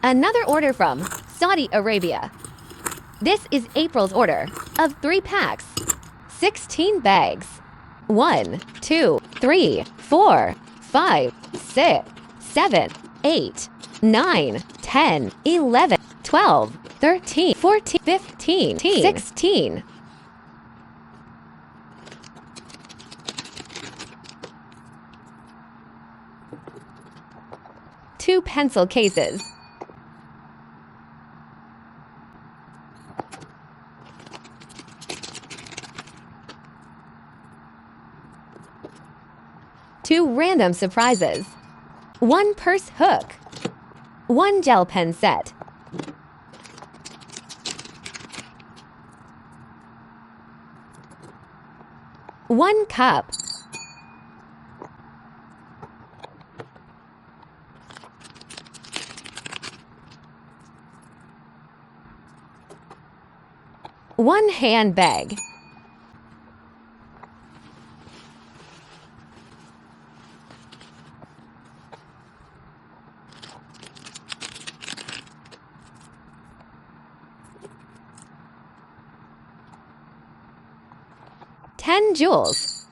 Another order from Saudi Arabia. This is April's order of 3 packs, 16 bags. 1, 2, 3, 4, 5, 6, 7, 8, 9, 10, 11, 12, 13, 14, 15, 16. 2 pencil cases. 2 random surprises. 1 purse hook. 1 gel pen set. 1 cup. 1 handbag. 10 jewels.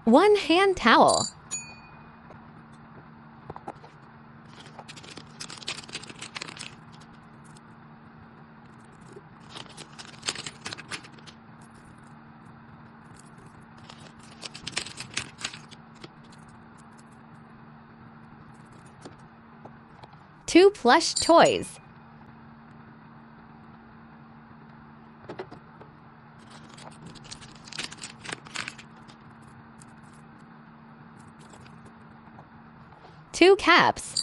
1 hand towel. 2 plush toys. 2 caps.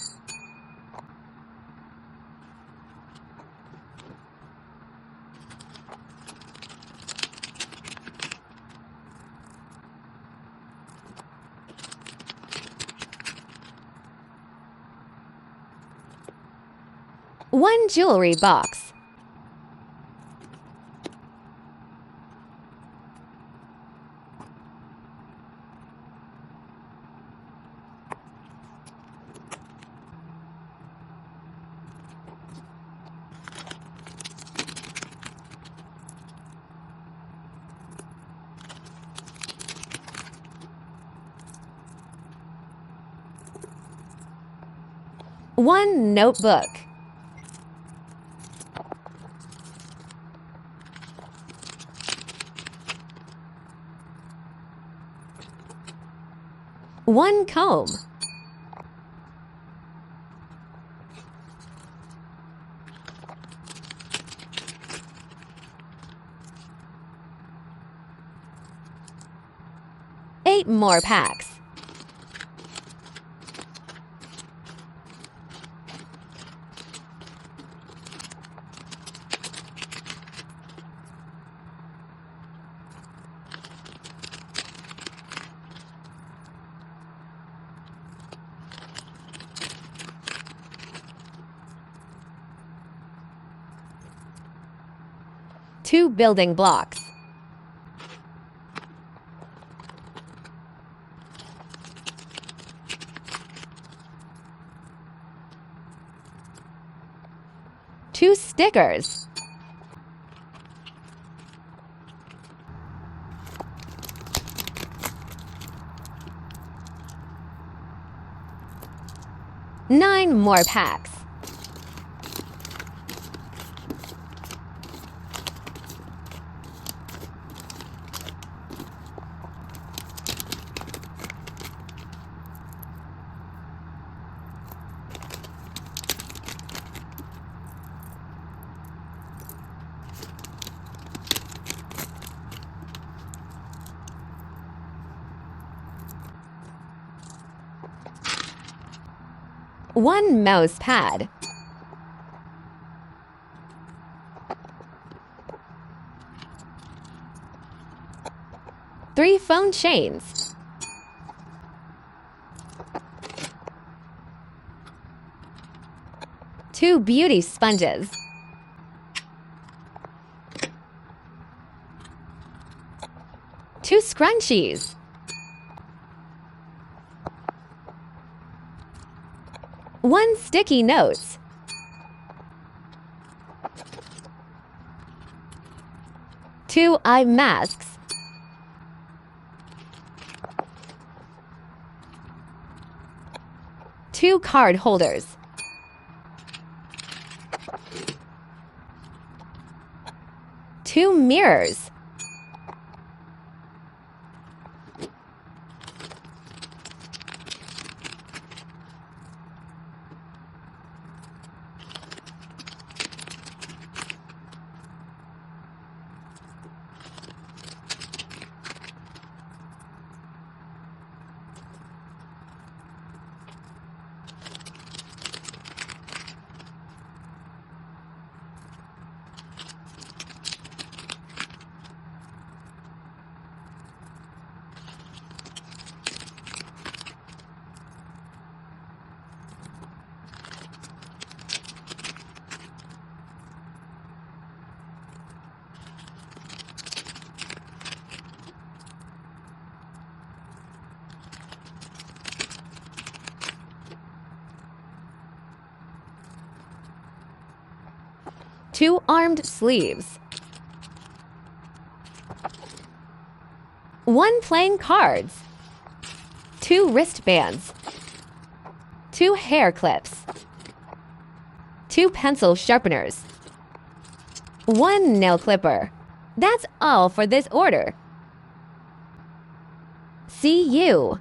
1 jewelry box. 1 notebook. 1 comb. 8 more packs. 2 building blocks. 2 stickers. 9 more packs. 1 mouse pad. 3 phone chains. 2 beauty sponges. 2 scrunchies, 1 sticky notes, 2 eye masks, 2 card holders, 2 mirrors, 2 armed sleeves, 1 playing cards, 2 wristbands, 2 hair clips, 2 pencil sharpeners, 1 nail clipper. That's all for this order. See you.